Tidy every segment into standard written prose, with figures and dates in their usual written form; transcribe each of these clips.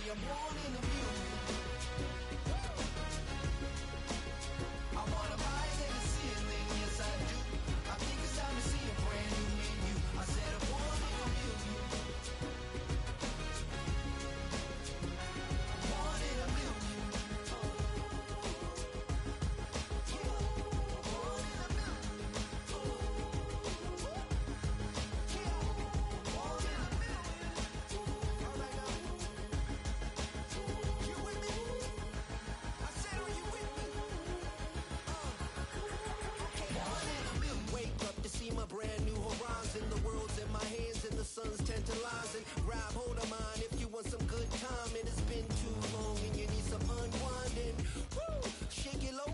See, I'm born in a million. I wanna rise in the ceiling, yes I do. I think it's time to see a brand new menu. I said I'm born in a million. Born in a million. Born in a million. Born in a million. All right now. You with me? I said, are you with me? Wake up to see my brand new horizon. The world's in my hands and the sun's tantalizing. Grab hold of mine if you want some good time. And it's been too long and you need some unwinding. Woo! Shake it low.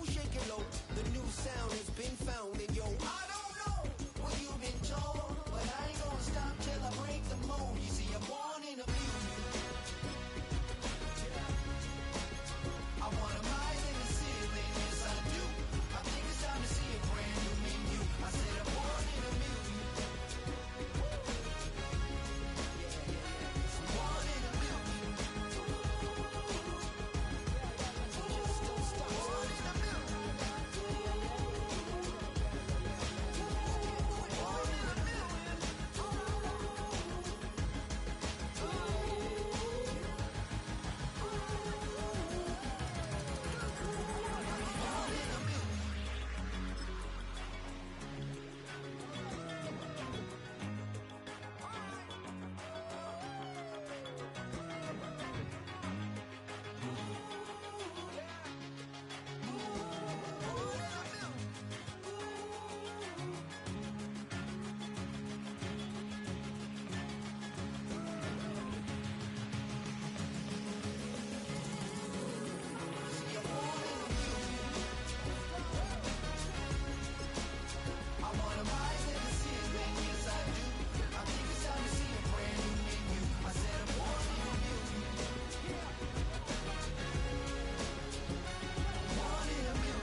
The new sound has been found. And yo, I don't know what you've been told, but I ain't gonna stop till I break the mold. You see, I'm born in a million. I wanna rise in the ceiling, yes I do. I think it's time to see a brand new menu. I said I'm born in a million. I'm born in a million. Just don't stop. Born in a million. Born in a million. Born in a million. I wanna rise in the ceiling, yes I do. I think it's time to see a brand new menu. I said I'm born in a million. Born in a million.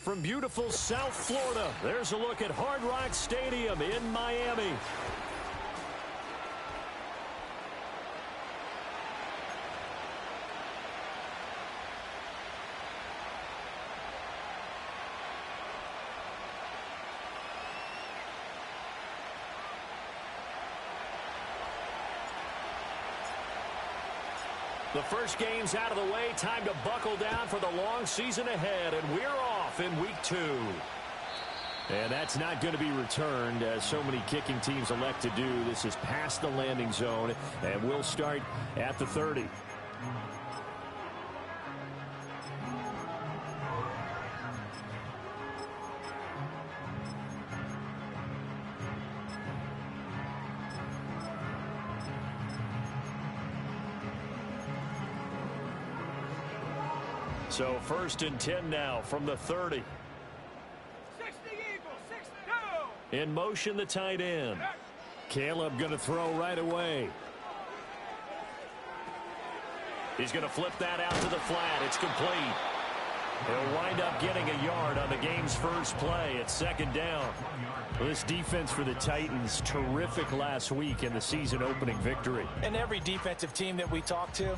From beautiful South Florida, there's a look at Hard Rock Stadium in Miami. The first game's out of the way. Time to buckle down for the long season ahead, and we're off in week 2. And that's not going to be returned, as so many kicking teams elect to do. This is past the landing zone, and we'll start at the 30. So 1st and 10 now from the 30. 60 Eagles, 6-2. In motion, the tight end. Caleb going to throw right away. He's going to flip that out to the flat. It's complete. He'll wind up getting a yard on the game's first play. It's 2nd down. Well, this defense for the Titans, terrific last week in the season-opening victory. And every defensive team that we talk to,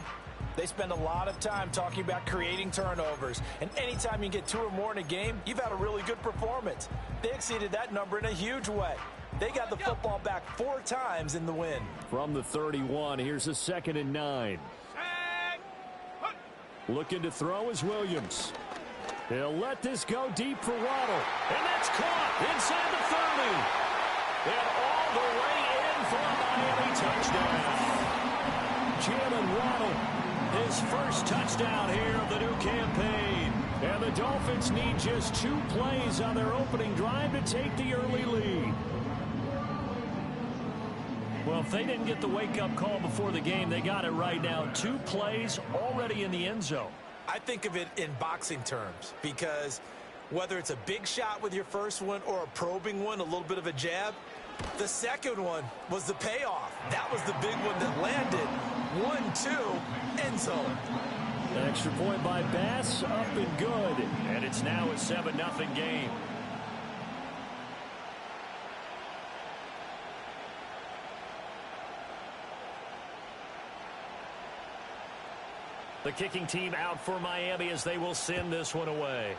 they spend a lot of time talking about creating turnovers. And anytime you get 2 or more in a game, you've had a really good performance. They exceeded that number in a huge way. They got the football back 4 times in the win. From the 31, here's a 2nd and 9. Looking to throw is Williams. He'll let this go deep for Waddle. And that's caught inside the 30. And all the way in for a Miami touchdown. Jalen Waddle, his first touchdown here of the new campaign. And the Dolphins need just 2 plays on their opening drive to take the early lead. Well, if they didn't get the wake-up call before the game, they got it right now. 2 plays already in the end zone. I think of it in boxing terms, because whether it's a big shot with your first one or a probing one, a little bit of a jab, The second one was the payoff. That was the big one that landed. 1-2, end zone. An extra point by Bass, up and good. And it's now a 7-0 game. The kicking team out for Miami as they will send this one away.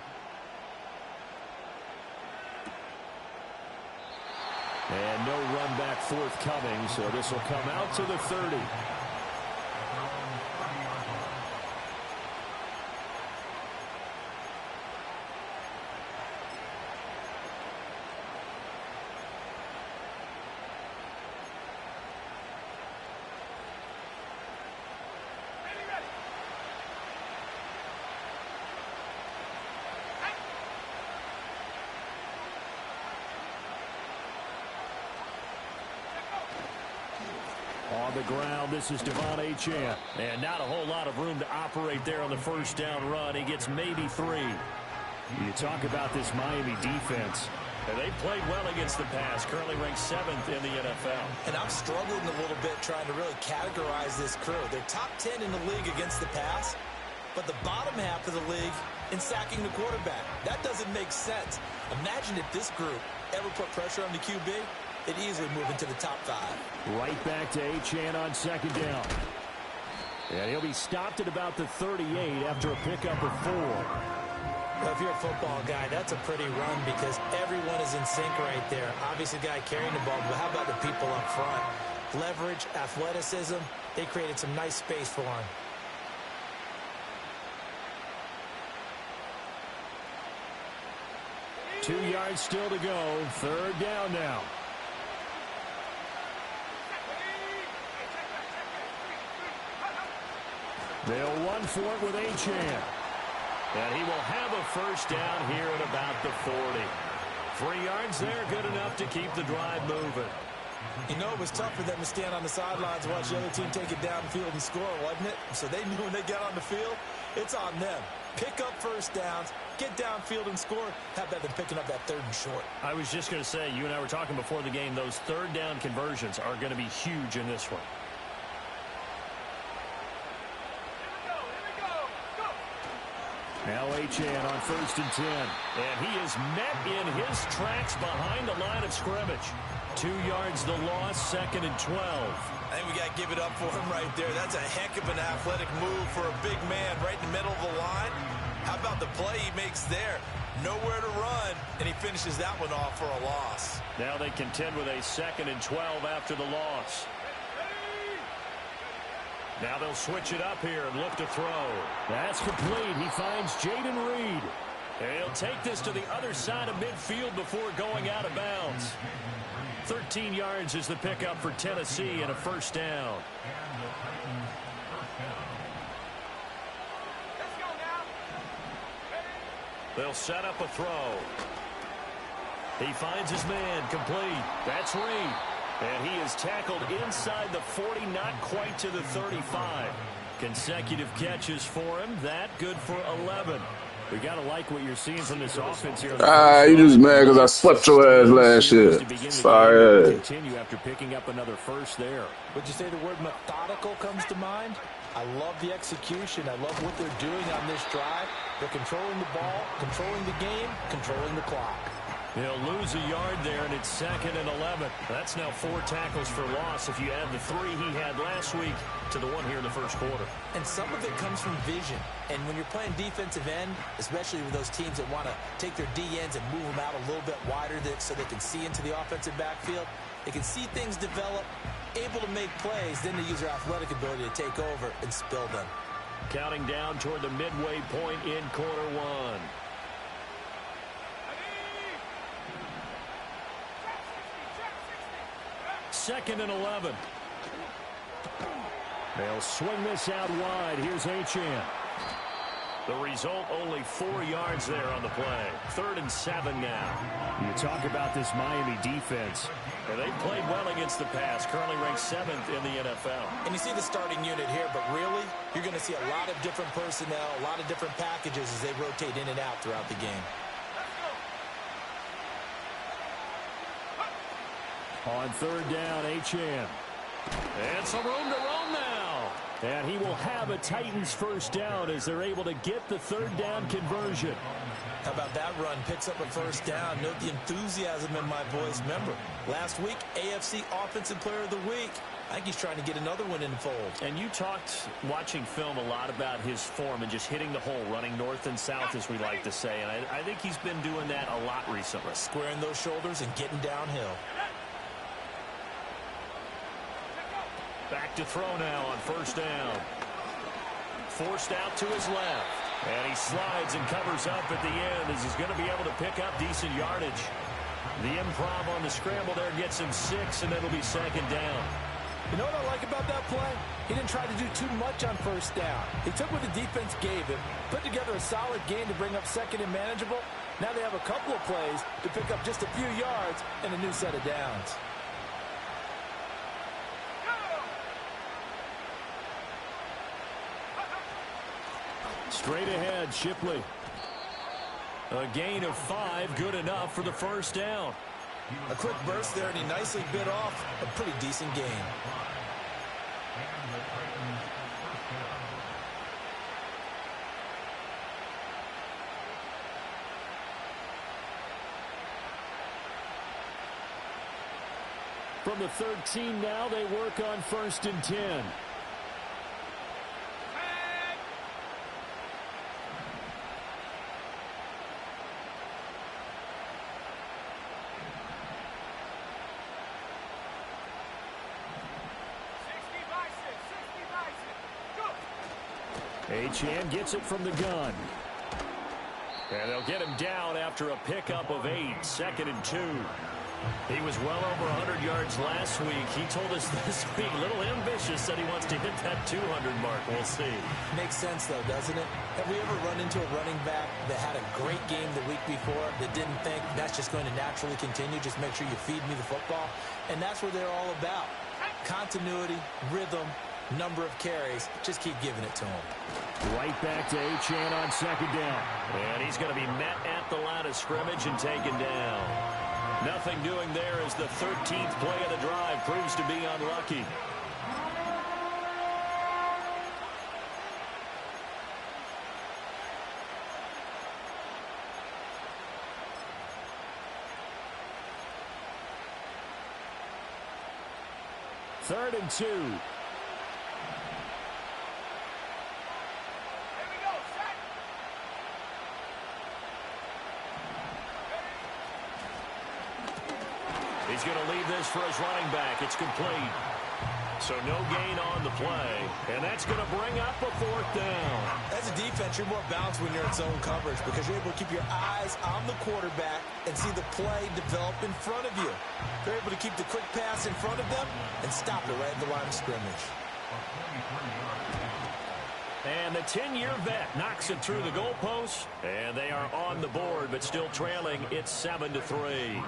And no run back forthcoming, so this will come out to the 30. On the ground, this is Devon Achane. And not a whole lot of room to operate there on the first down run. He gets maybe 3. You talk about this Miami defense. And they played well against the pass, currently ranked 7th in the NFL. And I'm struggling a little bit trying to really categorize this crew. They're top 10 in the league against the pass, but the bottom half of the league in sacking the quarterback. That doesn't make sense. Imagine if this group ever put pressure on the QB. It easily move into the top 5. Right back to Achane on second down. And he'll be stopped at about the 38 after a pickup of 4. Well, if you're a football guy, that's a pretty run because everyone is in sync right there. Obviously, the guy carrying the ball, but how about the people up front? Leverage, athleticism, they created some nice space for him. Two yards still to go. Third down now. They'll run for it with Achane. And he will have a first down here at about the 40. 3 yards there, good enough to keep the drive moving. You know, it was tough for them to stand on the sidelines, watch the other team take it downfield and score, wasn't it? So they knew when they got on the field, it's on them. Pick up first downs, get downfield and score. How about them picking up that 3rd and short? I was just going to say, you and I were talking before the game, those 3rd down conversions are going to be huge in this one. Now Achane on 1st and 10. And he is met in his tracks behind the line of scrimmage. 2 yards the loss, 2nd and 12. I think we got to give it up for him right there. That's a heck of an athletic move for a big man right in the middle of the line. How about the play he makes there? Nowhere to run, and he finishes that one off for a loss. Now they contend with a 2nd and 12 after the loss. Now they'll switch it up here and look to throw. That's complete. He finds Jaden Reed. And he'll take this to the other side of midfield before going out of bounds. 13 yards is the pickup for Tennessee and a first down. They'll set up a throw. He finds his man, complete. That's Reed. And he is tackled inside the 40, not quite to the 35. Consecutive catches for him. That good for 11. We got to like what you're seeing from this offense here. You just mad because I swept your ass last year. Sorry. Continue after picking up another first there. Would you say the word methodical comes to mind? I love the execution. I love what they're doing on this drive. They're controlling the ball, controlling the game, controlling the clock. They'll lose a yard there, and it's 2nd and 11. That's now 4 tackles for loss if you add the 3 he had last week to the 1 here in the first quarter. And some of it comes from vision. And when you're playing defensive end, especially with those teams that want to take their D-ends and move them out a little bit wider so they can see into the offensive backfield, they can see things develop, able to make plays, then they use their athletic ability to take over and spill them. Counting down toward the midway point in quarter 1. 2nd and 11. They'll swing this out wide. Here's Achane. The result, only 4 yards there on the play. 3rd and 7 now. You talk about this Miami defense. And they played well against the pass. Currently ranked 7th in the NFL. And you see the starting unit here, but really, you're going to see a lot of different personnel, a lot of different packages as they rotate in and out throughout the game. On third down, Achane. And some room to roam now. And he will have a Titans first down as they're able to get the third down conversion. How about that run? Picks up a first down. Note the enthusiasm in my voice. Remember, last week, AFC Offensive Player of the Week. I think he's trying to get another one in the fold. And you talked, watching film, a lot about his form and just hitting the hole, running north and south, as we like to say. And I think he's been doing that a lot recently. Squaring those shoulders and getting downhill. Back to throw now on first down. Forced out to his left. And he slides and covers up at the end as he's going to be able to pick up decent yardage. The improv on the scramble there gets him 6, and it'll be second down. You know what I like about that play? He didn't try to do too much on first down. He took what the defense gave him, put together a solid game to bring up second and manageable. Now they have a couple of plays to pick up just a few yards and a new set of downs. Straight ahead, Shipley. A gain of 5, good enough for the first down. A quick burst there, and he nicely bit off a pretty decent gain. From the 13 now, they work on first and 10. Achane gets it from the gun. And they'll get him down after a pickup of 8, second and 2. He was well over 100 yards last week. He told us this week, a little ambitious, that he wants to hit that 200 mark. We'll see. Makes sense, though, doesn't it? Have we ever run into a running back that had a great game the week before that didn't think that's just going to naturally continue? Just make sure you feed me the football. And that's what they're all about. Continuity, rhythm, number of carries. Just keep giving it to him. Right back to Achane on second down. And he's going to be met at the line of scrimmage and taken down. Nothing doing there as the 13th play of the drive proves to be unlucky. Third and 2. He's going to leave this for his running back. It's complete. So no gain on the play. And that's going to bring up a fourth down. As a defense, you're more balanced when you're in zone coverage because you're able to keep your eyes on the quarterback and see the play develop in front of you. They're able to keep the quick pass in front of them and stop it right at the line of scrimmage. And the 10-year vet knocks it through the goalpost. And they are on the board, but still trailing. It's 7-3.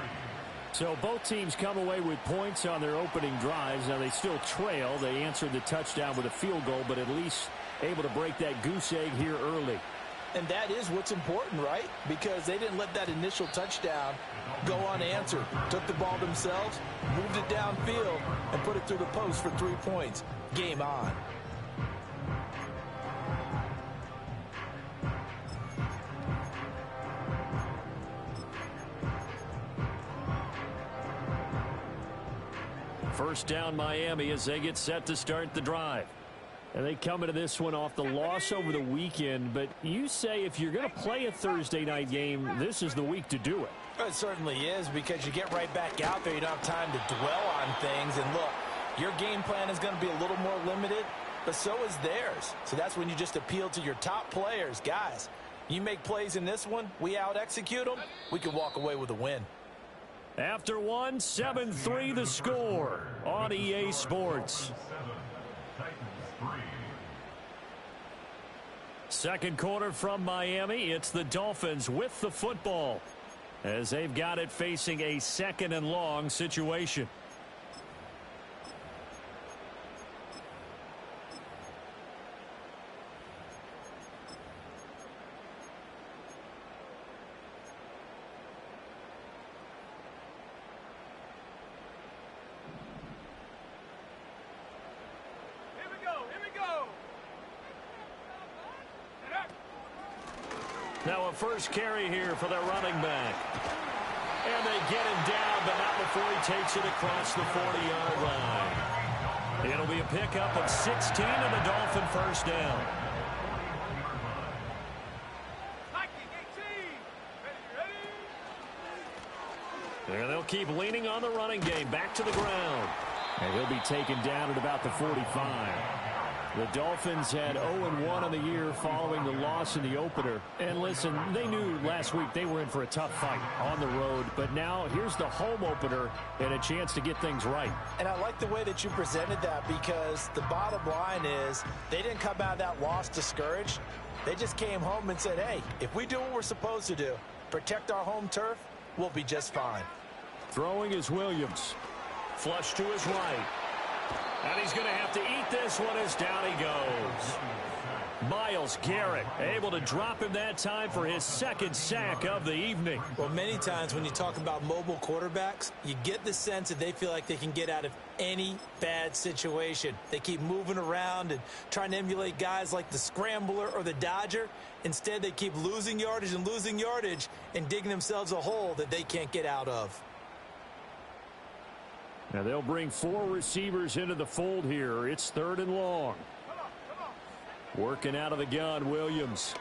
So both teams come away with points on their opening drives. Now they still trail. They answered the touchdown with a field goal, but at least able to break that goose egg here early. And that is what's important, right? Because they didn't let that initial touchdown go unanswered. Took the ball themselves, moved it downfield, and put it through the post for 3 points. Game on. First down Miami as they get set to start the drive. And they come into this one off the loss over the weekend. But you say if you're going to play a Thursday night game, this is the week to do it. It certainly is because you get right back out there. You don't have time to dwell on things. And look, your game plan is going to be a little more limited, but so is theirs. So that's when you just appeal to your top players. Guys, you make plays in this one, we out-execute them, we can walk away with a win. After one, 7-3 the score on EA Sports. Second quarter from Miami. It's the Dolphins with the football as they've got it facing a second and long situation. Now a first carry here for their running back. And they get him down, but not before he takes it across the 40-yard line. It'll be a pickup of 16 and a Dolphin first down. And they'll keep leaning on the running game. Back to the ground. And he'll be taken down at about the 45. The Dolphins had 0-1 on the year following the loss in the opener. And listen, they knew last week they were in for a tough fight on the road. But now here's the home opener and a chance to get things right. And I like the way that you presented that, because the bottom line is they didn't come out of that loss discouraged. They just came home and said, hey, if we do what we're supposed to do, protect our home turf, we'll be just fine. Throwing is Williams. Flush to his right. And he's going to have to eat this one as down he goes. Myles Garrett able to drop him that time for his second sack of the evening. Well, many times when you talk about mobile quarterbacks, you get the sense that they feel like they can get out of any bad situation. They keep moving around and trying to emulate guys like the Scrambler or the Dodger. Instead, they keep losing yardage and digging themselves a hole that they can't get out of. Now they'll bring 4 receivers into the fold here. It's 3rd and long. Working out of the gun, Williams.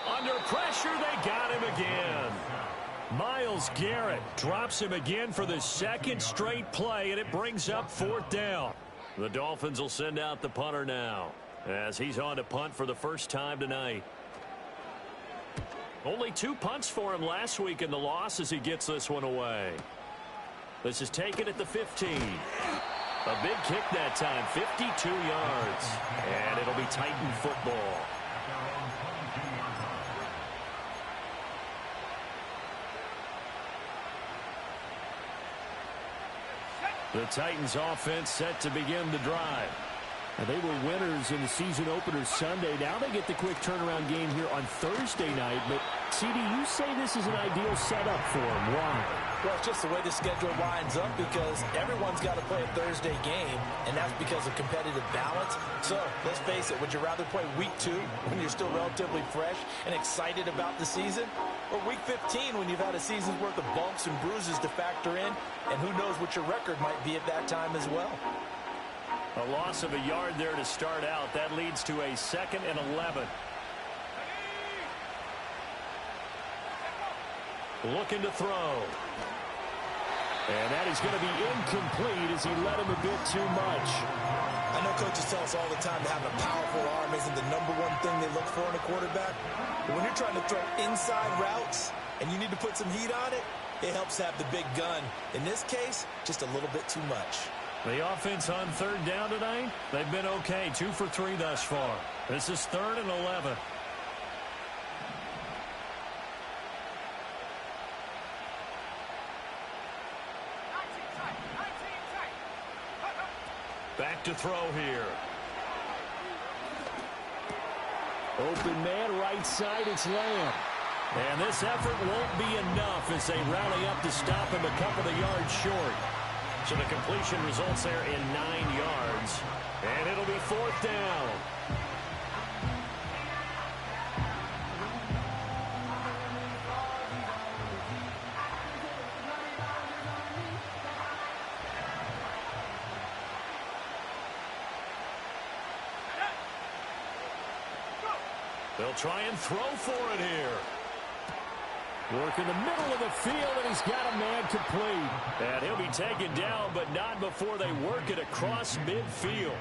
Under pressure, they got him again. Myles Garrett drops him again for the second straight play, and it brings up 4th down. The Dolphins will send out the punter now, as he's on to punt for the first time tonight. Only 2 punts for him last week in the loss as he gets this one away. This is taken at the 15. A big kick that time, 52 yards. And it'll be Titan football. The Titans offense set to begin the drive. And they were winners in the season opener Sunday. Now they get the quick turnaround game here on Thursday night. But, CD, you say this is an ideal setup for them. Why? Well, it's just the way the schedule lines up, because everyone's got to play a Thursday game, and that's because of competitive balance. So, let's face it, would you rather play week 2 when you're still relatively fresh and excited about the season? Or week 15 when you've had a season's worth of bumps and bruises to factor in, and who knows what your record might be at that time as well? A loss of a yard there to start out. That leads to a 2nd and 11. Looking to throw. And that is going to be incomplete as he led him a bit too much. I know coaches tell us all the time that having a powerful arm isn't the #1 thing they look for in a quarterback. But when you're trying to throw inside routes and you need to put some heat on it, it helps have the big gun. In this case, just a little bit too much. The offense on 3rd down tonight, they've been okay. 2 for 3 thus far. This is 3rd and 11. Back to throw here. Open man, right side, it's Lamb. And this effort won't be enough as they rally up to stop him a couple of yards short. So the completion results there in 9 yards. And it'll be 4th down. They'll try and throw for it here. Work in the middle of the field, and he's got a man complete. And he'll be taken down, but not before they work it across midfield.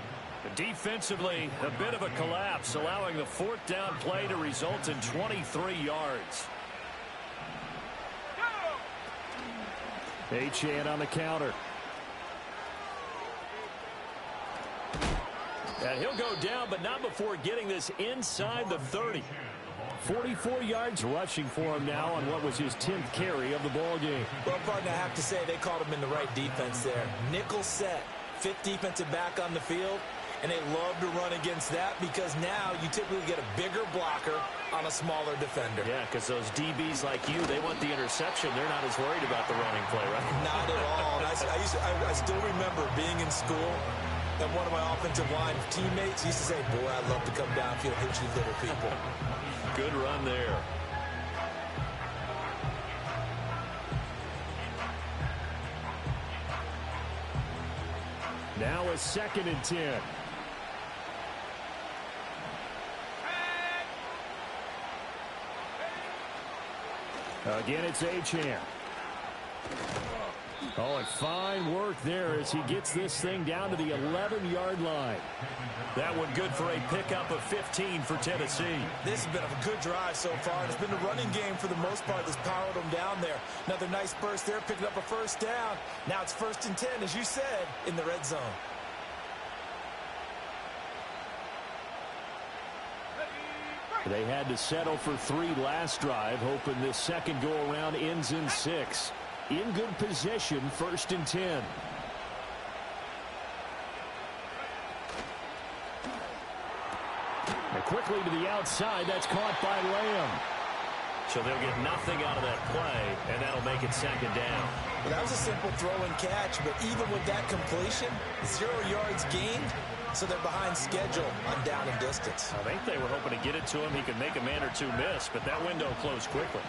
Defensively, a bit of a collapse, allowing the 4th down play to result in 23 yards. Achane on the counter. And he'll go down, but not before getting this inside the 30. 44 yards rushing for him now on what was his 10th carry of the ball game. Well, partner, I have to say they called him in the right defense there. Nickel set, 5th defensive back on the field, and they love to run against that because now you typically get a bigger blocker on a smaller defender. Yeah, because those DBs like you, they want the interception. They're not as worried about the running play, right? Not at all. I still remember being in school, And one of my offensive line teammates used to say, boy, I'd love to come downfield and hit you little people. Good run there. Now a 2nd and 10. Again, it's Achane. Oh, and fine work there as he gets this thing down to the 11-yard line. That one good for a pickup of 15 for Tennessee. This has been a good drive so far. It's been a running game for the most part that's powered them down there. Another nice burst there, picking up a 1st down. Now it's 1st and 10, as you said, in the red zone. They had to settle for 3 last drive, hoping this second go-around ends in 6. In good position, 1st and 10. And quickly to the outside, that's caught by Lamb. So they'll get nothing out of that play, and that'll make it 2nd down. Well, that was a simple throw and catch, but even with that completion, 0 yards gained, so they're behind schedule on down and distance. I think they were hoping to get it to him. He could make a man or two miss, but that window closed quickly.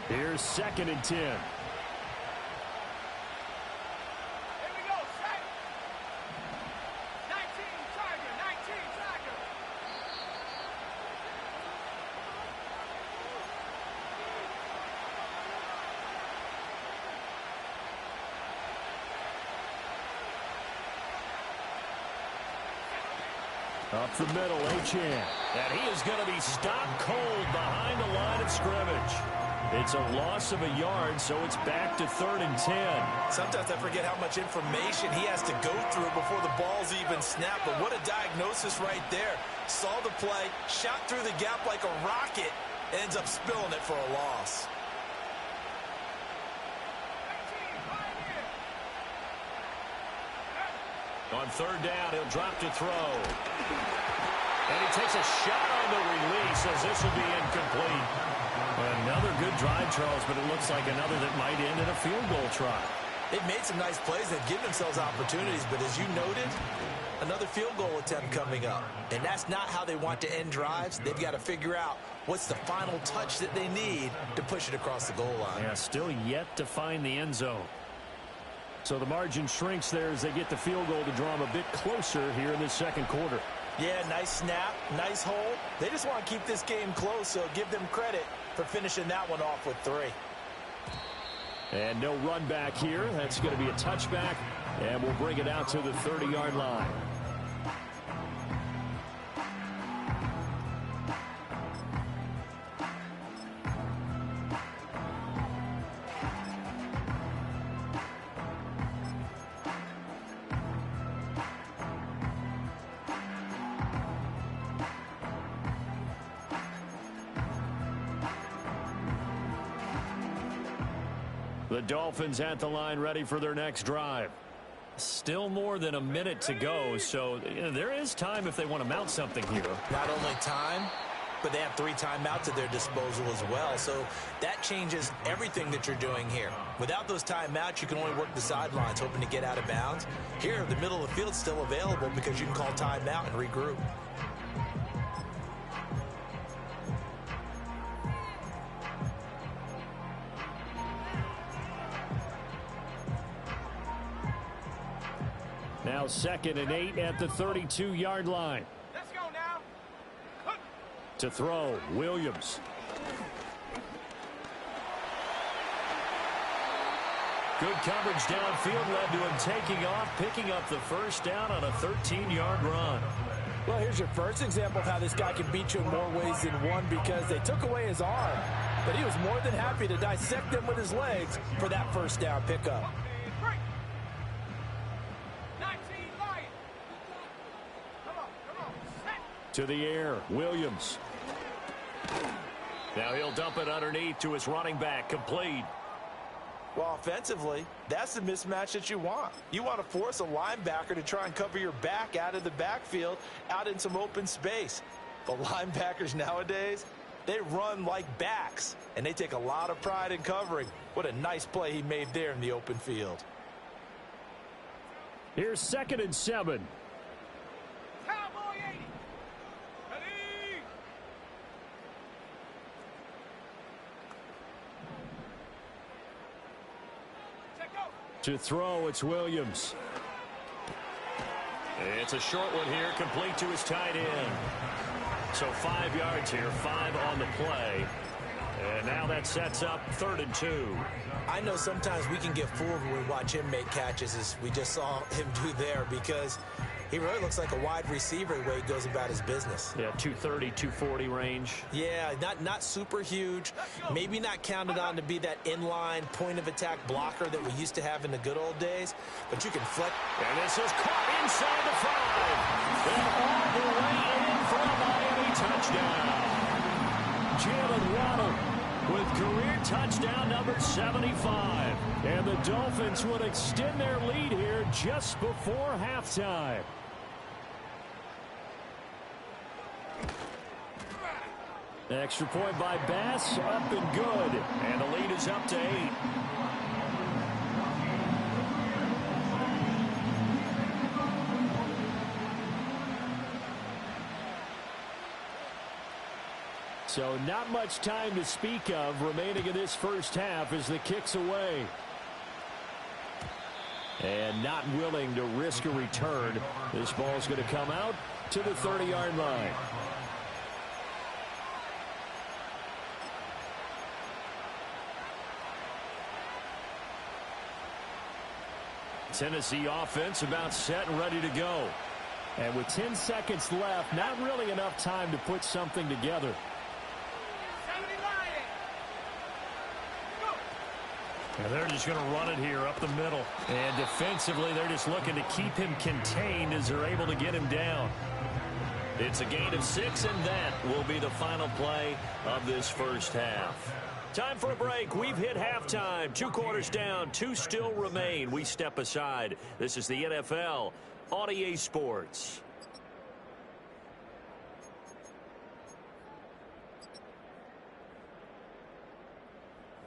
Here's 2nd and 10. Here we go, set. 19, Tiger, 19, Tiger. Up the middle, Achane. And he is going to be stopped cold behind the line of scrimmage. It's a loss of a yard, so it's back to 3rd and 10. Sometimes I forget how much information he has to go through before the ball's even snapped. But what a diagnosis right there. Saw the play, shot through the gap like a rocket, and ends up spilling it for a loss. On 3rd down, he'll drop to throw. And he takes a shot on the release as this will be incomplete. Another good drive, Charles, but it looks like another that might end in a field goal try. They've made some nice plays. They've given themselves opportunities, but as you noted, another field goal attempt coming up. And that's not how they want to end drives. They've got to figure out what's the final touch that they need to push it across the goal line. Yeah, still yet to find the end zone. So the margin shrinks there as they get the field goal to draw them a bit closer here in the 2nd quarter. Yeah, nice snap, nice hold. They just want to keep this game close, so give them credit for finishing that one off with 3. And no run back here. That's going to be a touchback, and we'll bring it out to the 30-yard line. The Dolphins at the line ready for their next drive. Still more than a minute to go, so there is time if they want to mount something here. Not only time, but they have 3 timeouts at their disposal as well, so that changes everything that you're doing here. Without those timeouts, you can only work the sidelines, hoping to get out of bounds. Here, the middle of the field's still available because you can call timeout and regroup. Now 2nd and 8 at the 32-yard line. Let's go now. To throw, Williams. Good coverage downfield led to him taking off, picking up the 1st down on a 13-yard run. Well, here's your first example of how this guy can beat you in more ways than one, because they took away his arm, but he was more than happy to dissect them with his legs for that 1st down pickup. To the air, Williams. Now he'll dump it underneath to his running back, complete. Well, offensively, that's the mismatch that you want. You want to force a linebacker to try and cover your back out of the backfield, out in some open space. The linebackers nowadays, They run like backs, and they take a lot of pride in covering. What a nice play he made there in the open field. Here's 2nd and 7. Cowboy 80. Ready? Check go. To throw, it's Williams. It's a short one here, complete to his tight end. So 5 yards here, 5 on the play. And now that sets up 3rd and 2. I know sometimes we can get fooled when we watch him make catches, as we just saw him do there, because he really looks like a wide receiver the way he goes about his business. Yeah, 230, 240 range. Yeah, not super huge. Maybe not counted on to be that inline point-of-attack blocker that we used to have in the good old days, but you can flex. And this is caught inside the 5. And all the way in for a Miami touchdown. Jalen Waddle with career touchdown number 75. And the Dolphins would extend their lead here just before halftime. Extra point by Bass, up and good. And the lead is up to 8. So not much time to speak of remaining in this first half as the kick's away. And not willing to risk a return. This ball's going to come out to the 30-yard line. Tennessee offense about set and ready to go. And with 10 seconds left, not really enough time to put something together. And they're just going to run it here up the middle. And defensively, they're just looking to keep him contained as they're able to get him down. It's a gain of 6, and that will be the final play of this first half. Time for a break. We've hit halftime. 2 quarters down. 2 still remain. We step aside. This is the NFL on EA Sports.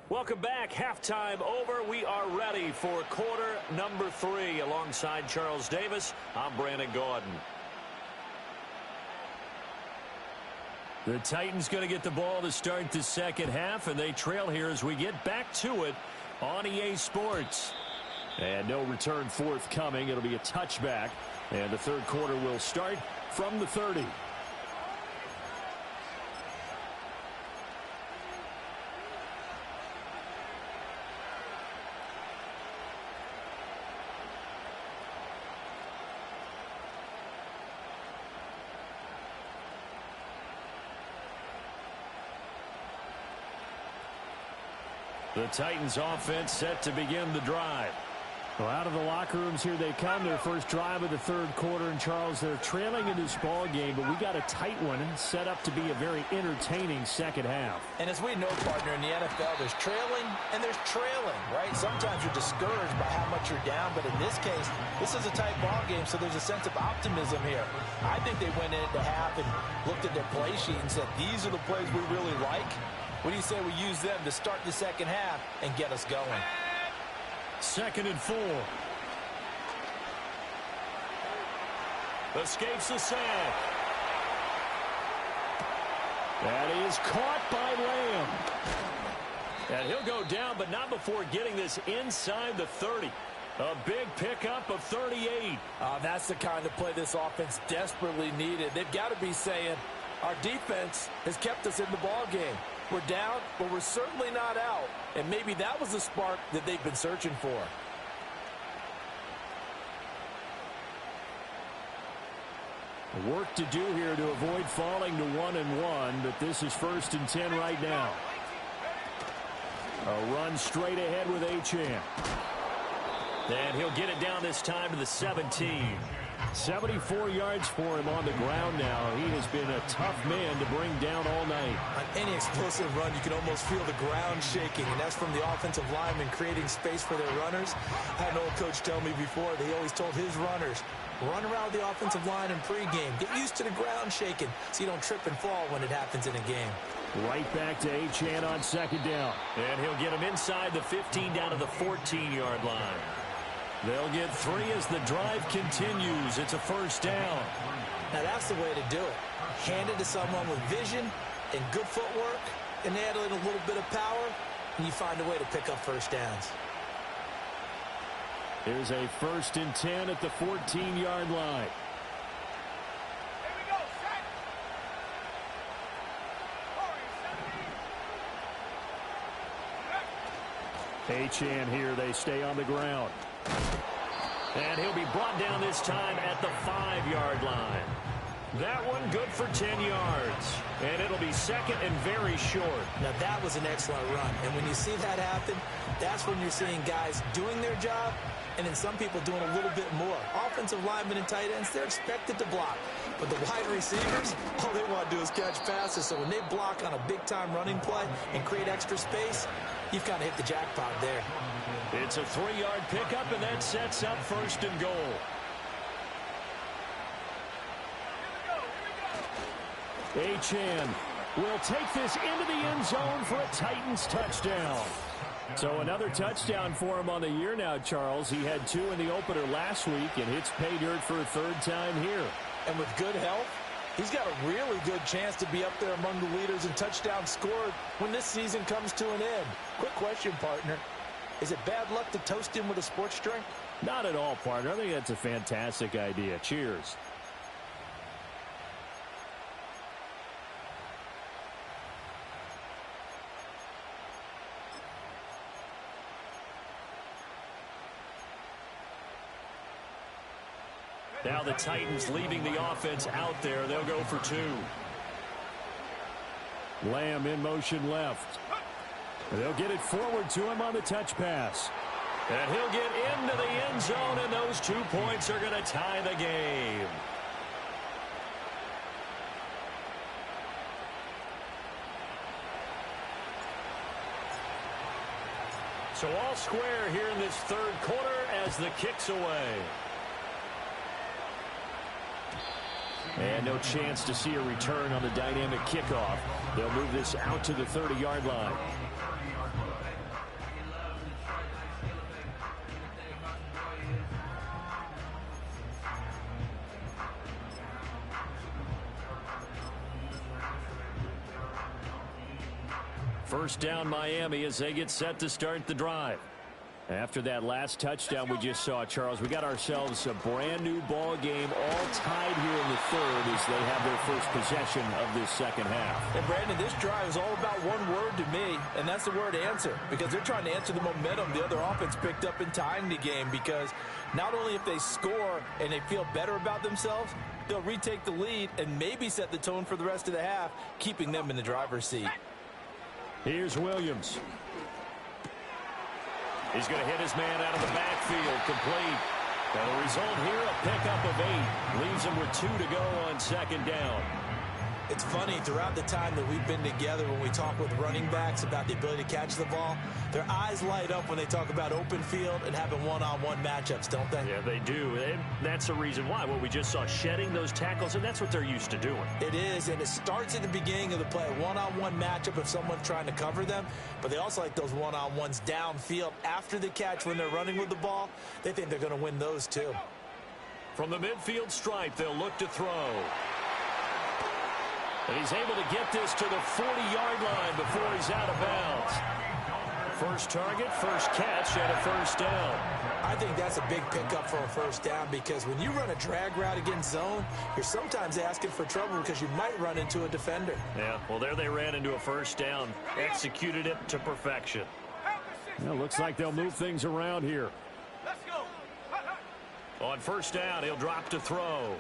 Welcome back. Halftime over. We are ready for quarter number 3. Alongside Charles Davis, I'm Brandon Gaudin. The Titans going to get the ball to start the second half, and they trail here as we get back to it on EA Sports. And no return forthcoming. It'll be a touchback, and the third quarter will start from the 30. The Titans offense set to begin the drive. Well, out of the locker rooms here they come. Their first drive of the third quarter. And, Charles, they're trailing in this ball game, but we got a tight one set up to be a very entertaining second half. And as we know, partner, in the NFL, there's trailing and there's trailing, right? Sometimes you're discouraged by how much you're down, but in this case, this is a tight ball game, so there's a sense of optimism here. I think they went into half and looked at their play sheet and said, these are the plays we really like. What do you say we use them to start the second half and get us going? 2nd and 4. Escapes the sack. That is caught by Lamb. And he'll go down, but not before getting this inside the 30. A big pickup of 38. That's the kind of play this offense desperately needed. They've got to be saying, our defense has kept us in the ball game. We're down, but we're certainly not out. And maybe that was the spark that they've been searching for. Work to do here to avoid falling to 1-1, but this is 1st and 10 right now. A run straight ahead with Achane. And he'll get it down this time to the 17. 74 yards for him on the ground now. He has been a tough man to bring down all night. On any explosive run, you can almost feel the ground shaking, and that's from the offensive linemen creating space for their runners. I had an old coach tell me before, he always told his runners, run around the offensive line in pregame. Get used to the ground shaking so you don't trip and fall when it happens in a game. Right back to Achane on second down. And he'll get him inside the 15 down to the 14-yard line. They'll get 3 as the drive continues. It's a first down. Now that's the way to do it. Hand it to someone with vision and good footwork, and add in a little bit of power, and you find a way to pick up first downs. Here's a 1st and 10 at the 14-yard line. Here we go, set. Corey, Achane here. They stay on the ground. And he'll be brought down this time at the 5-yard line. That one good for 10 yards. And it'll be 2nd and very short. Now that was an excellent run. And when you see that happen, that's when you're seeing guys doing their job and then some people doing a little bit more. Offensive linemen and tight ends, they're expected to block. But the wide receivers, all they want to do is catch passes. So when they block on a big-time running play and create extra space, you've kind of hit the jackpot there. It's a 3-yard pickup, and that sets up 1st and goal. Achane will take this into the end zone for a Titans touchdown. So another touchdown for him on the year now, Charles. He had 2 in the opener last week and hits pay dirt for a 3rd time here. And with good health, he's got a really good chance to be up there among the leaders in touchdowns scored when this season comes to an end. Quick question, partner. Is it bad luck to toast him with a sports drink? Not at all, partner. I think that's a fantastic idea. Cheers. Now the Titans leaving the offense out there. They'll go for 2. Lamb in motion left. They'll get it forward to him on the touch pass. And he'll get into the end zone, and those 2 points are going to tie the game. So all square here in this 3rd quarter as the kick's away. And no chance to see a return on the dynamic kickoff. They'll move this out to the 30-yard line. First down, Miami, as they get set to start the drive. After that last touchdown we just saw, Charles, we got ourselves a brand new ball game, all tied here in the 3rd as they have their first possession of this 2nd half. And Brandon, this drive is all about one word to me, and that's the word answer, because they're trying to answer the momentum the other offense picked up in tying the game, because not only if they score and they feel better about themselves, they'll retake the lead and maybe set the tone for the rest of the half, keeping them in the driver's seat. Here's Williams. He's going to hit his man out of the backfield, complete. And the result here, a pickup of 8. Leaves him with 2 to go on 2nd down. It's funny, throughout the time that we've been together, when we talk with running backs about the ability to catch the ball, their eyes light up when they talk about open field and having one-on-one matchups, don't they? Yeah, they do. And that's the reason why. Well, we just saw shedding those tackles, and that's what they're used to doing. It is, and it starts at the beginning of the play, a one-on-one matchup if someone's trying to cover them, but they also like those one-on-ones downfield after the catch when they're running with the ball. They think they're going to win those, too. From the midfield stripe, they'll look to throw. And he's able to get this to the 40-yard line before he's out of bounds. First target, first catch, and a first down. I think that's a big pickup for a first down, because when you run a drag route against zone, you're sometimes asking for trouble because you might run into a defender. Yeah, well, there they ran into a first down. Executed it to perfection. Well, looks like they'll move things around here. let's go. On first down, he'll drop to throw.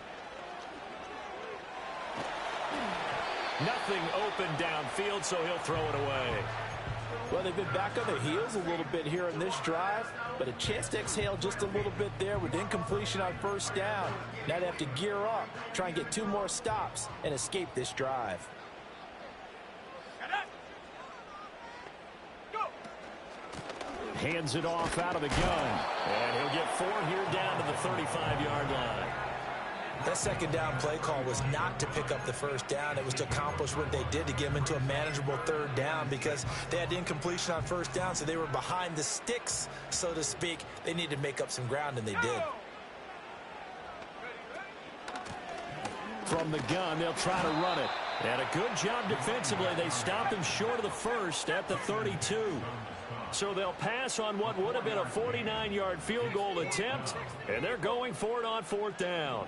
Nothing open downfield, so he'll throw it away. Well, they've been back on their heels a little bit here in this drive, but a chance to exhale just a little bit there with incompletion on first down. Now they have to gear up, try and get 2 more stops, and escape this drive. Go. Hands it off out of the gun. And he'll get 4 here down to the 35-yard line. That second down play call was not to pick up the first down. It was to accomplish what they did to get them into a manageable third down because they had incompletion on first down, so they were behind the sticks, so to speak. They needed to make up some ground, and they did. From the gun, they'll try to run it. And a good job defensively. They stopped them short of the first at the 32. So they'll pass on what would have been a 49-yard field goal attempt, and they're going for it on fourth down.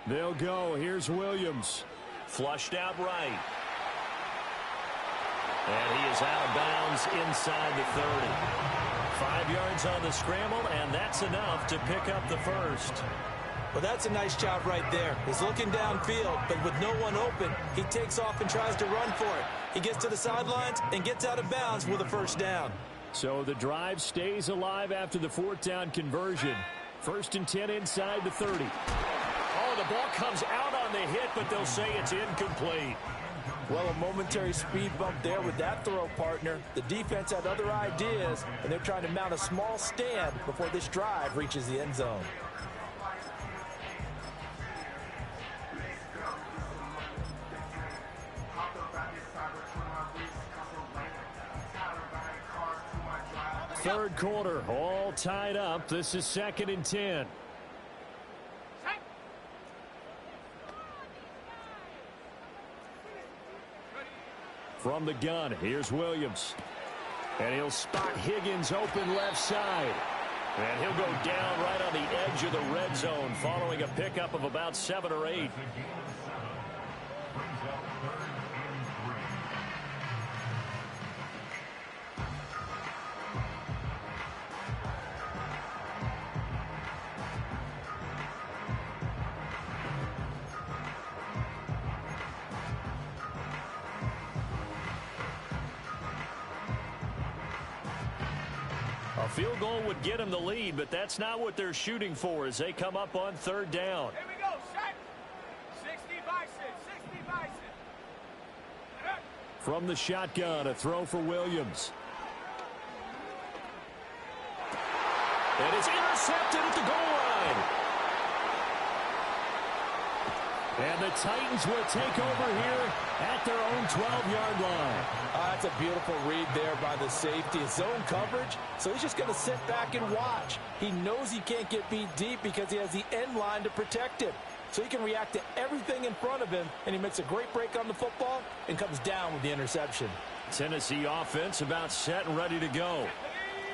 They'll go. Here's Williams. Flushed out right. And he is out of bounds inside the 30. 5 yards on the scramble, and that's enough to pick up the first. Well, that's a nice job right there. He's looking downfield, but with no one open, he takes off and tries to run for it. He gets to the sidelines and gets out of bounds with a first down. So the drive stays alive after the fourth down conversion. 1st and 10 inside the 30. Oh, the ball comes out on the hit, but they'll say it's incomplete. Well, a momentary speed bump there with that throw, partner. The defense had other ideas, and they're trying to mount a small stand before this drive reaches the end zone. Third quarter, all tied up. This is 2nd and 10. From the gun, here's Williams. And he'll spot Higgins open left side. And he'll go down right on the edge of the red zone following a pickup of about 7 or 8. A field goal would get them the lead, but that's not what they're shooting for as they come up on 3rd down. Here we go, set. 60 Bison, 60 Bison. From the shotgun, a throw for Williams. And it's intercepted at the goal line. And the Titans will take over here at their own 12-yard line. That's a beautiful read there by the safety. It's zone coverage, so he's just going to sit back and watch. He knows he can't get beat deep because he has the end line to protect him. So he can react to everything in front of him, and he makes a great break on the football and comes down with the interception. Tennessee offense about set and ready to go.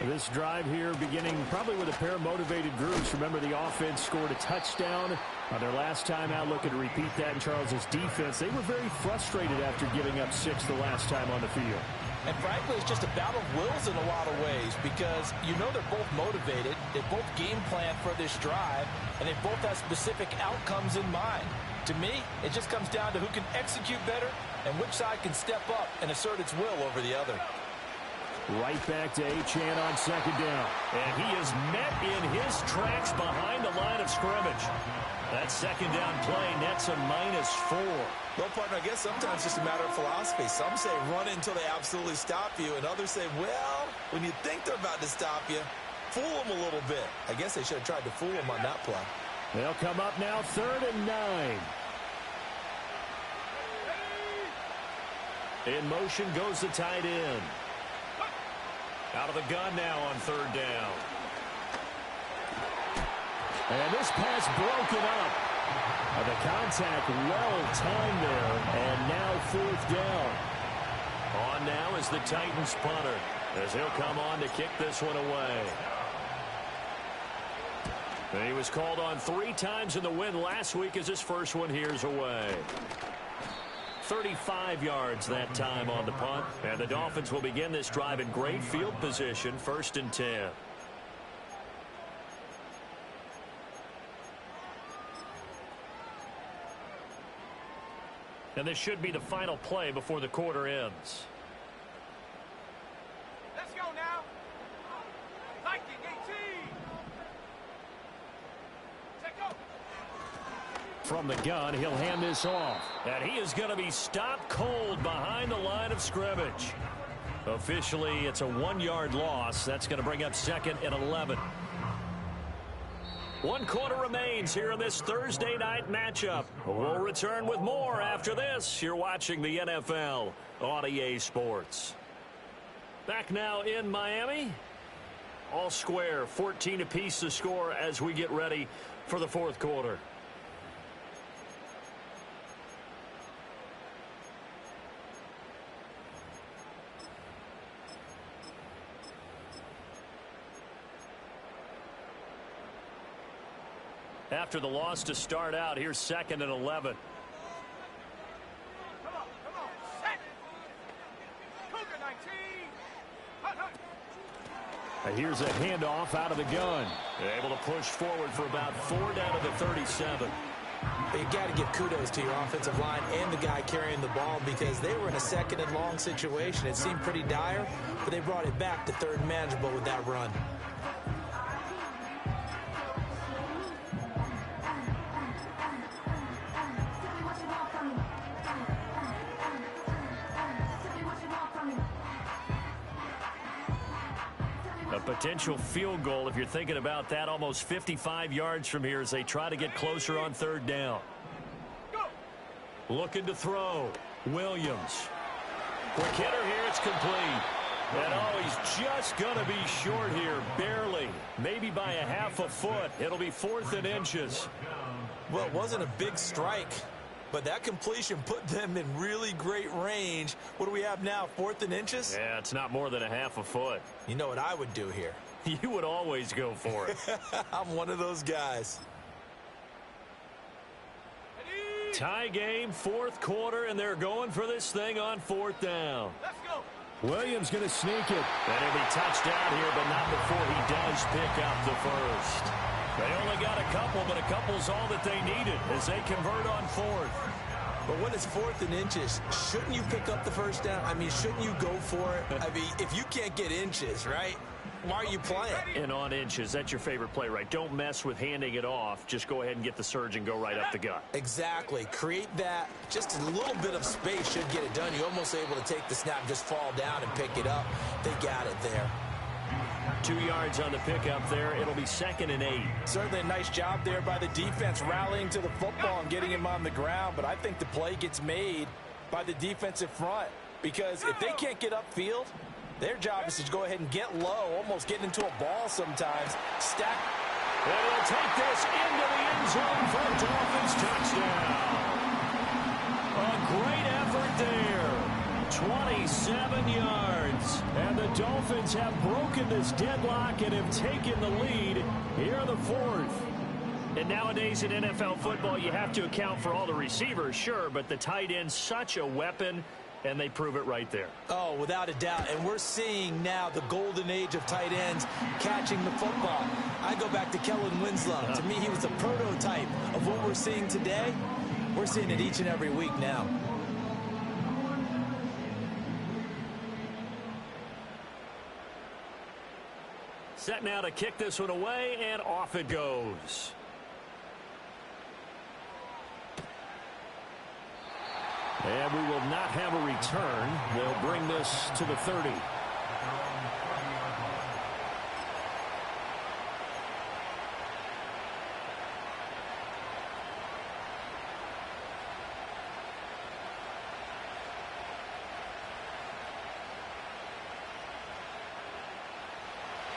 This drive here beginning probably with a pair of motivated groups. Remember, the offense scored a touchdown their last time out. Looking to repeat that in Charles's defense. They were very frustrated after giving up 6 the last time on the field. And frankly, it's just a battle of wills in a lot of ways because you know they're both motivated. They both game plan for this drive, and they both have specific outcomes in mind. To me, it just comes down to who can execute better and which side can step up and assert its will over the other. Right back to Achane on 2nd down. And he is met in his tracks behind the line of scrimmage. That 2nd down play nets a -4. Well, partner, I guess sometimes it's just a matter of philosophy. Some say run until they absolutely stop you, and others say, well, when you think they're about to stop you, fool them a little bit. I guess they should have tried to fool them on that play. They'll come up now 3rd and 9. In motion goes the tight end. Out of the gun now on 3rd down. And this pass broken up. The contact well timed there. And now 4th down. On now is the Titans punter as he'll come on to kick this one away. And he was called on 3 times in the win last week as his first one here's away. 35 yards that time on the punt. And the Dolphins will begin this drive in great field position, 1st and 10. And this should be the final play before the quarter ends. Let's go now. Viking 18. Take go. From the gun, he'll hand this off. And he is going to be stopped cold behind the line of scrimmage. Officially, it's a 1-yard loss. That's going to bring up 2nd and 11. 1 quarter remains here in this Thursday night matchup. We'll return with more after this. You're watching the NFL on EA Sports. Back now in Miami. All square, 14 apiece to score as we get ready for the fourth quarter. After the loss to start out, here's 2nd and 11. Come on, set. Cougar 19. Here's a handoff out of the gun. Able to push forward for about 4 down to the 37. You got to give kudos to your offensive line and the guy carrying the ball because they were in a 2nd and long situation. It seemed pretty dire, but they brought it back to 3rd and manageable with that run. A potential field goal, if you're thinking about that, almost 55 yards from here as they try to get closer on 3rd down. Looking to throw. Williams. Quick hitter here. It's complete. And oh, he's just going to be short here. Barely. Maybe by a half a foot. It'll be 4th and inches. Well, it wasn't a big strike, but that completion put them in really great range. What do we have now, 4th and inches? Yeah, it's not more than a half a foot. You know what I would do here? You would always go for it. I'm one of those guys. Tie game, 4th quarter, and they're going for this thing on 4th down. Let's go. Williams going to sneak it. And he'll be touched out here, but not before he does pick up the first. They only got a couple, but a couple's all that they needed as they convert on 4th. But when it's 4th and inches, shouldn't you pick up the first down? I mean, shouldn't you go for it? I mean, if you can't get inches, right, why are you playing? And on inches, that's your favorite play, right? Don't mess with handing it off. Just go ahead and get the surge and go right up the gut. Exactly. Create that. Just a little bit of space should get it done. You're almost able to take the snap, just fall down and pick it up. They got it there. 2 yards on the pickup there. It'll be 2nd and 8. Certainly a nice job there by the defense rallying to the football and getting him on the ground. But I think the play gets made by the defensive front because if they can't get upfield, their job is to go ahead and get low, almost getting into a ball sometimes. Stack. And he'll take this into the end zone for a Dolphins touchdown. A great effort there. 27 yards. And the Dolphins have broken this deadlock and have taken the lead here in the 4th. And nowadays in NFL football, you have to account for all the receivers, sure, but the tight end's such a weapon, and they prove it right there. Oh, without a doubt. And we're seeing now the golden age of tight ends catching the football. I go back to Kellen Winslow. To me, he was a prototype of what we're seeing today. We're seeing it each and every week now. Set now to kick this one away, and off it goes. And we will not have a return. They'll bring this to the 30.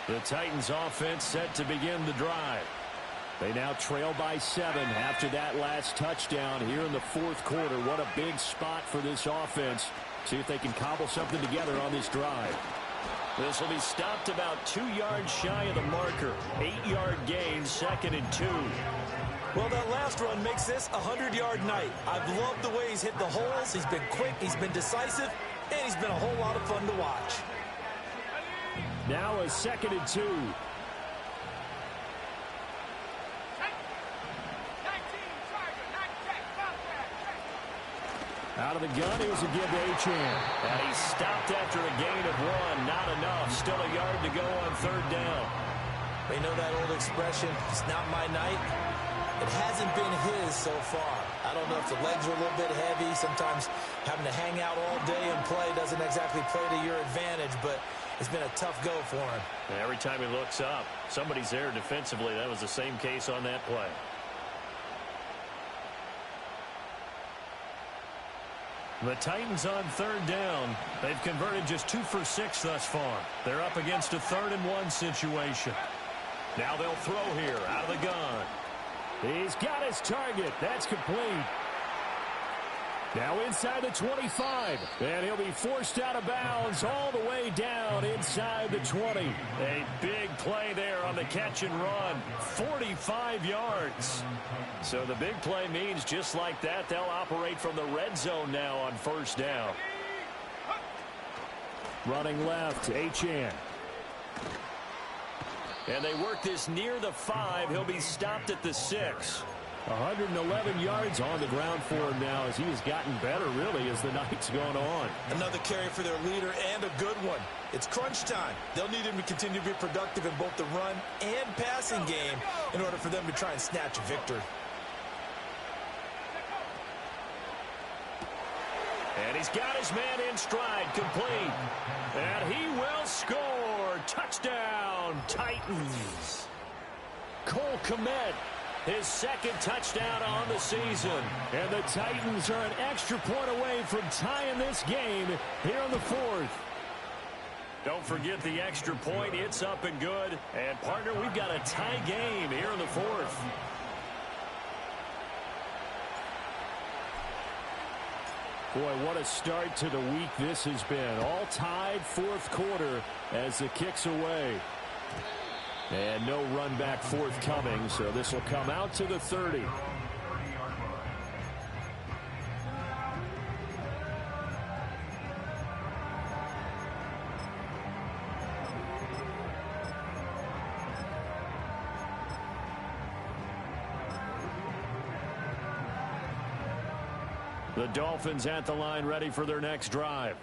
The Titans offense set to begin the drive. They now trail by 7 after that last touchdown here in the 4th quarter. What a big spot for this offense. See if they can cobble something together on this drive. This will be stopped about 2 yards shy of the marker. 8-yard gain, 2nd and 2. Well, that last run makes this a 100-yard night. I've loved the way he's hit the holes. He's been quick, he's been decisive, and he's been a whole lot of fun to watch. Now a 2nd and 2. Out of the gun, it was a give to Achane. And he stopped after a gain of 1. Not enough. Still a yard to go on 3rd down. They know that old expression, it's not my night. It hasn't been his so far. I don't know if the legs are a little bit heavy. Sometimes having to hang out all day and play doesn't exactly play to your advantage. But It's been a tough go for him. And every time he looks up, somebody's there defensively. That was the same case on that play. The Titans on third down. They've converted just 2 for 6 thus far. They're up against a 3rd and 1 situation. Now they'll throw here out of the gun. He's got his target. That's complete. Now inside the 25. And he'll be forced out of bounds all the way down inside the 20. A big play there on the catch and run. 45 yards. So the big play means just like that, they'll operate from the red zone now on first down. Running left, Achane. And they work this near the 5. He'll be stopped at the 6. 111 yards on the ground for him now as he has gotten better, really, as the night's gone on. Another carry for their leader and a good one. It's crunch time. They'll need him to continue to be productive in both the run and passing game in order for them to try and snatch a victory. And he's got his man in stride, complete. And he will score. Touchdown, Titans. Cole Kmet, his 2nd touchdown on the season. And the Titans are an extra point away from tying this game here in the 4th. Don't forget the extra point. It's up and good. And, partner, we've got a tie game here in the 4th. Boy, what a start to the week this has been. All tied 4th quarter as the kick's away. And no run back forthcoming, so this will come out to the 30. The Dolphins at the line ready for their next drive.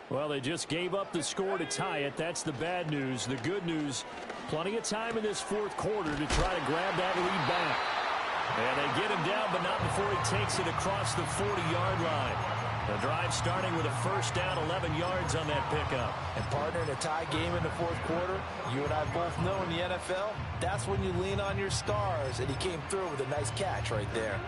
Well, they just gave up the score to tie it. That's the bad news. The good news, plenty of time in this 4th quarter to try to grab that lead back. And they get him down, but not before he takes it across the 40-yard line. The drive starting with a first down, 11 yards on that pickup. And, partner, in a tie game in the 4th quarter, you and I both know in the NFL, that's when you lean on your stars. And he came through with a nice catch right there.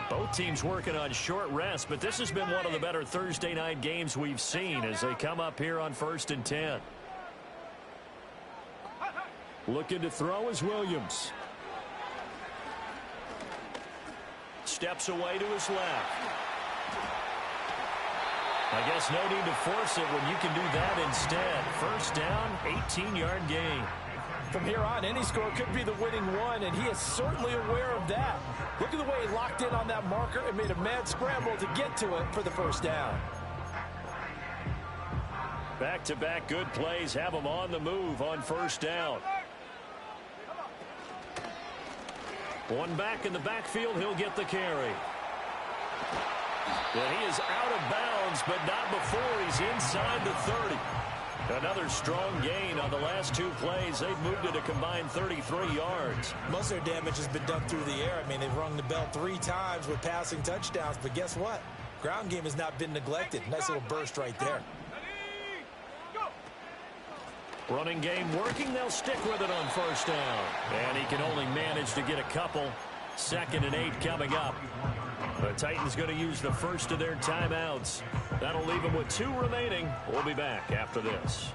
Both teams working on short rest, but this has been one of the better Thursday night games we've seen as they come up here on 1st and 10. Looking to throw is Williams. Steps away to his left. I guess no need to force it when you can do that instead. First down, 18-yard gain. From here on, any score could be the winning one, and he is certainly aware of that. Look at the way he locked in on that marker and made a mad scramble to get to it for the first down. Back-to-back good plays have him on the move on first down. One back in the backfield, he'll get the carry. And he is out of bounds, but not before he's inside the 30. Another strong gain on the last 2 plays. They've moved it a combined 33 yards. Most of their damage has been done through the air. I mean, they've rung the bell 3 times with passing touchdowns, but guess what? Ground game has not been neglected. Nice little burst right there. Running game working. They'll stick with it on first down. And he can only manage to get a couple. 2nd and 8 coming up. The Titans going to use the first of their timeouts. That'll leave them with 2 remaining. We'll be back after this.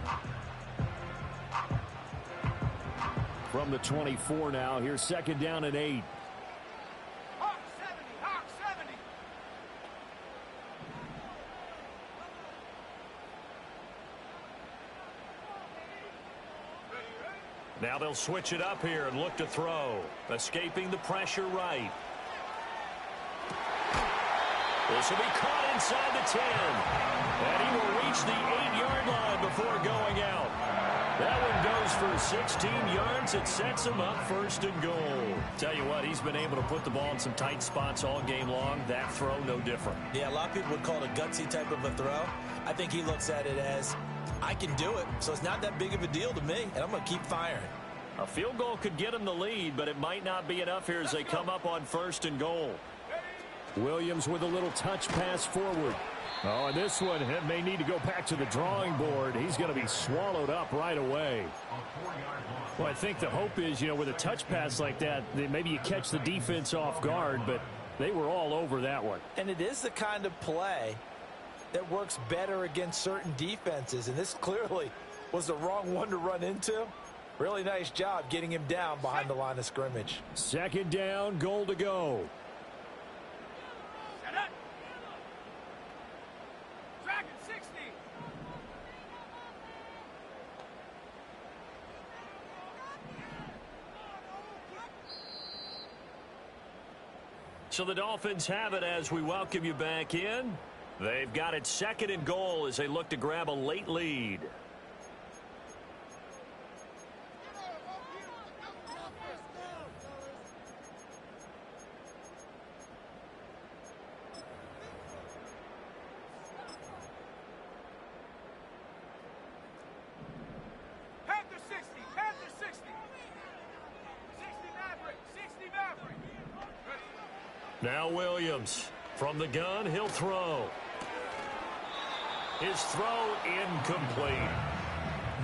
From the 24 now, here's 2nd down and 8. Hawk 70, Hawk 70. Now they'll switch it up here and look to throw. Escaping the pressure right. This will be caught inside the 10. And he will reach the 8-yard line before going out. That one goes for 16 yards. It sets him up 1st and goal. Tell you what, he's been able to put the ball in some tight spots all game long. That throw, no different. Yeah, a lot of people would call it a gutsy type of a throw. I think he looks at it as, I can do it, so it's not that big of a deal to me, and I'm going to keep firing. A field goal could get him the lead, but it might not be enough here as they come up on 1st and goal. Williams with a little touch pass forward. Oh, and this one may need to go back to the drawing board. He's going to be swallowed up right away. Well, I think the hope is, with a touch pass like that, maybe you catch the defense off guard, but they were all over that one. And it is the kind of play that works better against certain defenses, and this clearly was the wrong one to run into. Really nice job getting him down behind the line of scrimmage. Second down, goal to go. Set up. Dragon 60. So the Dolphins have it as we welcome you back in. They've got it second and goal as they look to grab a late lead. Panther 60. Panther 60. 60 Maverick. 60 Maverick. Now Williams. From the gun, he'll throw. His throw incomplete.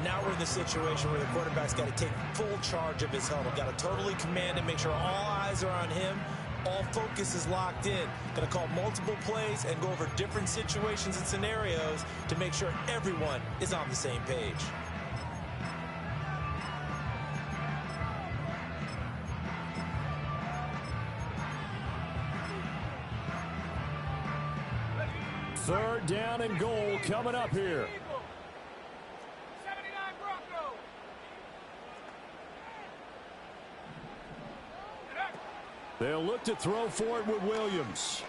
Now we're in the situation where the quarterback's got to take full charge of his huddle. Got to totally command and make sure all eyes are on him. All focus is locked in. Got to call multiple plays and go over different situations and scenarios to make sure everyone is on the same page. Third down and goal coming up here. 79 Bronco. They'll look to throw for it with Williams.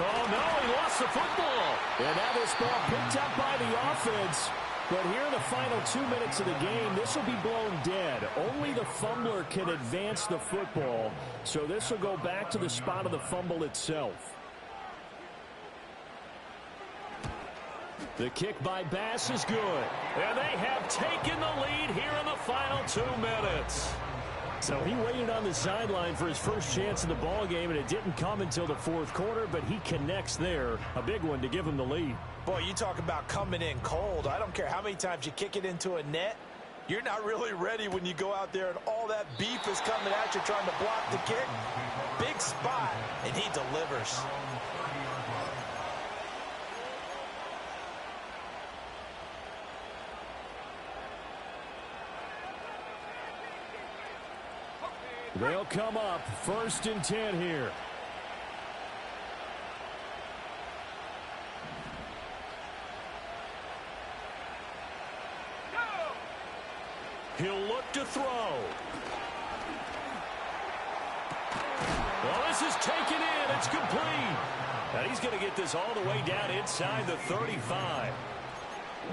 Oh, no, he lost the football. And now this ball picked up by the offense. But here in the final 2 minutes of the game, this will be blown dead. Only the fumbler can advance the football. So this will go back to the spot of the fumble itself. The kick by Bass is good. And they have taken the lead here in the final 2 minutes. So he waited on the sideline for his first chance in the ball game, and it didn't come until the fourth quarter, but he connects there. A big one to give him the lead. Boy, you talk about coming in cold. I don't care how many times you kick it into a net. You're not really ready when you go out there and all that beef is coming at you trying to block the kick. Big spot, and he delivers. They'll come up 1st and 10 here. He'll look to throw. Well, this is taken in. It's complete. And he's going to get this all the way down inside the 35.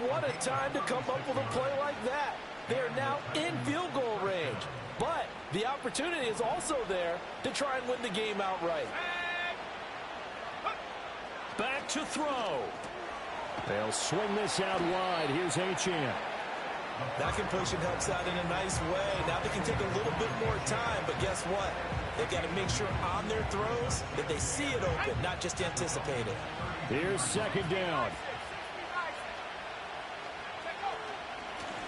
What a time to come up with a play like that. They're now in field goal range. But the opportunity is also there to try and win the game outright. Back to throw. They'll swing this out wide. Here's Achane. That completion helps out in a nice way. Now they can take a little bit more time, but guess what? They've got to make sure on their throws that they see it open, not just anticipate it. Here's second down.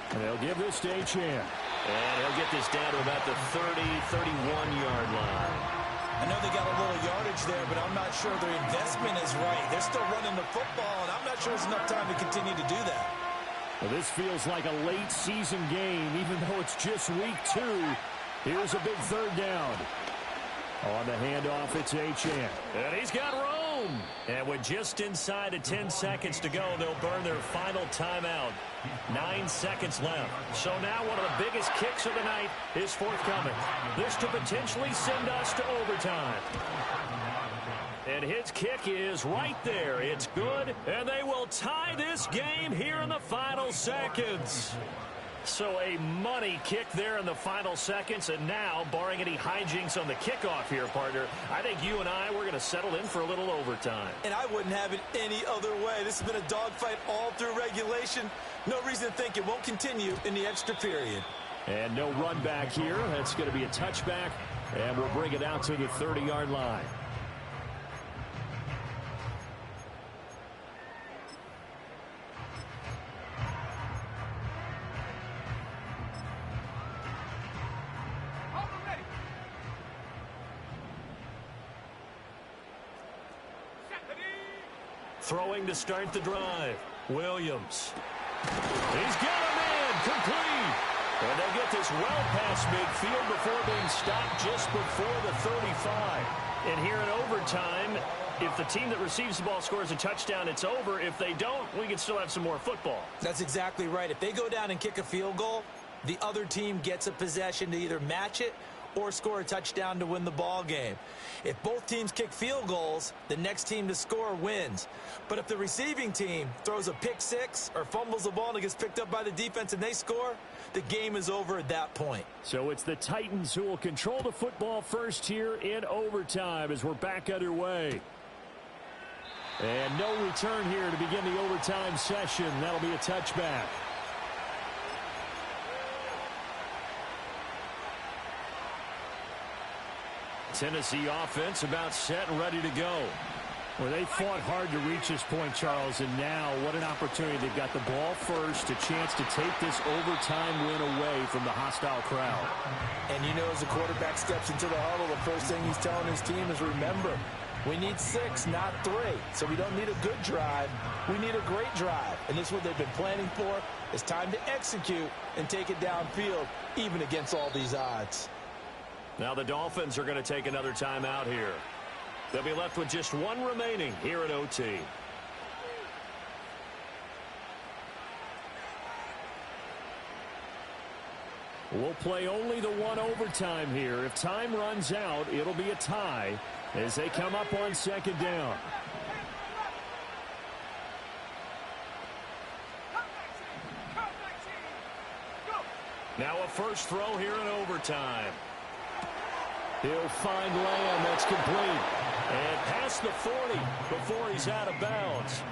And they'll give this to Achane. And he'll get this down to about the 30, 31-yard line. I know they got a little yardage there, but I'm not sure their investment is right. They're still running the football, and I'm not sure there's enough time to continue to do that. Well, this feels like a late season game, even though it's just week 2. Here's a big third down. On the handoff, it's Achane. And he's got room. And with just inside of 10 seconds to go, they'll burn their final timeout. 9 seconds left. So now one of the biggest kicks of the night is forthcoming. This to potentially send us to overtime. And his kick is right there. It's good, and they will tie this game here in the final seconds. So a money kick there in the final seconds, and now, barring any hijinks on the kickoff here, partner, I think you and I, we're going to settle in for a little overtime. And I wouldn't have it any other way. This has been a dogfight all through regulation. No reason to think it won't continue in the extra period. And no run back here. That's going to be a touchback And we'll bring it out to the 30-yard line. Throwing to start the drive. Williams. He's got him in. Complete. And they get this well past midfield before being stopped just before the 35. And here in overtime, if the team that receives the ball scores a touchdown, it's over. If they don't, we can still have some more football. That's exactly right. If they go down and kick a field goal, the other team gets a possession to either match it or score a touchdown to win the ball game. If both teams kick field goals, the next team to score wins. But if the receiving team throws a pick six or fumbles the ball and it gets picked up by the defense and they score, the game is over at that point. So it's the Titans who will control the football first here in overtime as we're back underway. And no return here to begin the overtime session. That'll be a touchback. Tennessee offense about set and ready to go. Well, they fought hard to reach this point, Charles, and now what an opportunity. They've got the ball first, a chance to take this overtime win away from the hostile crowd. And you know, as the quarterback steps into the huddle, the first thing he's telling his team is, remember, we need 6, not 3. So we don't need a good drive. We need a great drive. And this is what they've been planning for. It's time to execute and take it downfield, even against all these odds. Now the Dolphins are going to take another timeout here. They'll be left with just one remaining here at OT. We'll play only the one overtime here. If time runs out, it'll be a tie as they come up on second down. Now a first throw here in overtime. He'll find Lamb. That's complete. And past the 40 before he's out of bounds.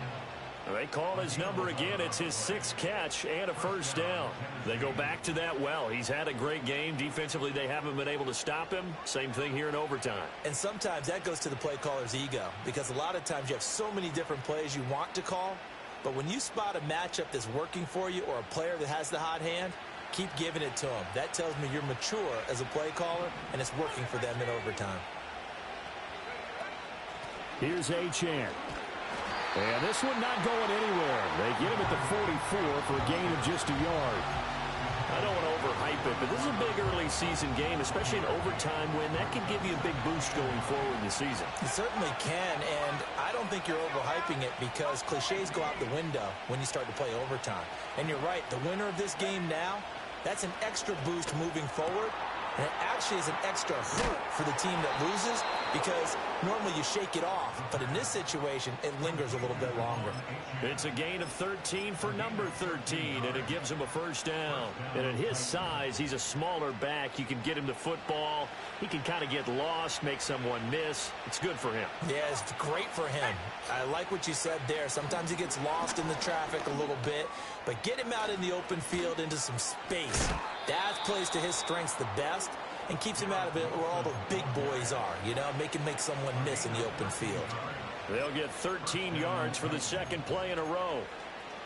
They call his number again. It's his 6th catch and a first down. They go back to that well. He's had a great game. Defensively, they haven't been able to stop him. Same thing here in overtime. And sometimes that goes to the play caller's ego, because a lot of times you have so many different plays you want to call. But when you spot a matchup that's working for you or a player that has the hot hand, keep giving it to him. That tells me you're mature as a play caller, and it's working for them in overtime. Here's Achane. And this one not going anywhere. They get him at the 44 for a gain of just a yard. I don't want to overhype it, but this is a big early season game, especially an overtime win. That can give you a big boost going forward in the season. It certainly can, and I don't think you're overhyping it, because cliches go out the window when you start to play overtime. And you're right, the winner of this game now, that's an extra boost moving forward. And it actually is an extra hurt for the team that loses, because normally you shake it off. But in this situation, it lingers a little bit longer. It's a gain of 13 for number 13, and it gives him a first down. And at his size, he's a smaller back. You can get him the football. He can kind of get lost, make someone miss. It's good for him. Yeah, it's great for him. I like what you said there. Sometimes he gets lost in the traffic a little bit, but get him out in the open field into some space. That plays to his strengths the best and keeps him out of it where all the big boys are, you know, make someone miss in the open field. They'll get 13 yards for the second play in a row.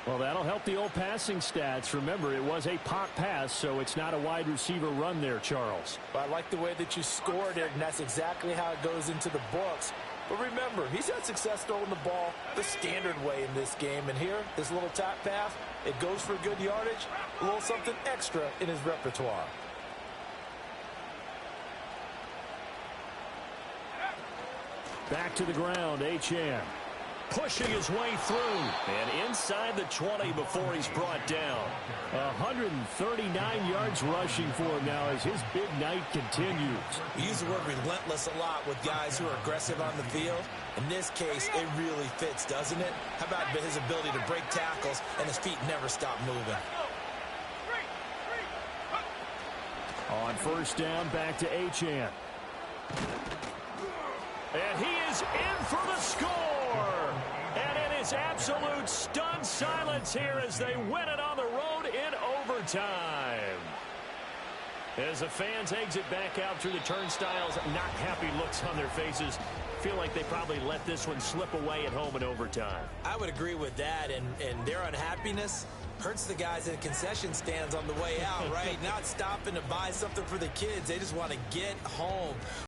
Well, that'll help the old passing stats. Remember, it was a pop pass, so it's not a wide receiver run there, Charles. Well, I like the way that you scored it, and that's exactly how it goes into the books. But remember, he's had success throwing the ball the standard way in this game. And here, this little tap pass, it goes for good yardage, a little something extra in his repertoire. Back to the ground, Achane. Pushing his way through. And inside the 20 before he's brought down. 139 yards rushing for him now as his big night continues. We use the word relentless a lot with guys who are aggressive on the field. In this case, it really fits, doesn't it? How about his ability to break tackles and his feet never stop moving? On first down, back to Achane. And he is in for the score. And it is absolute stunned silence here as they win it on the road in overtime. As the fans exit back out through the turnstiles, not happy looks on their faces. Feel like they probably let this one slip away at home in overtime. I would agree with that, and their unhappiness hurts the guys in the concession stands on the way out, right? Not stopping to buy something for the kids. They just want to get home.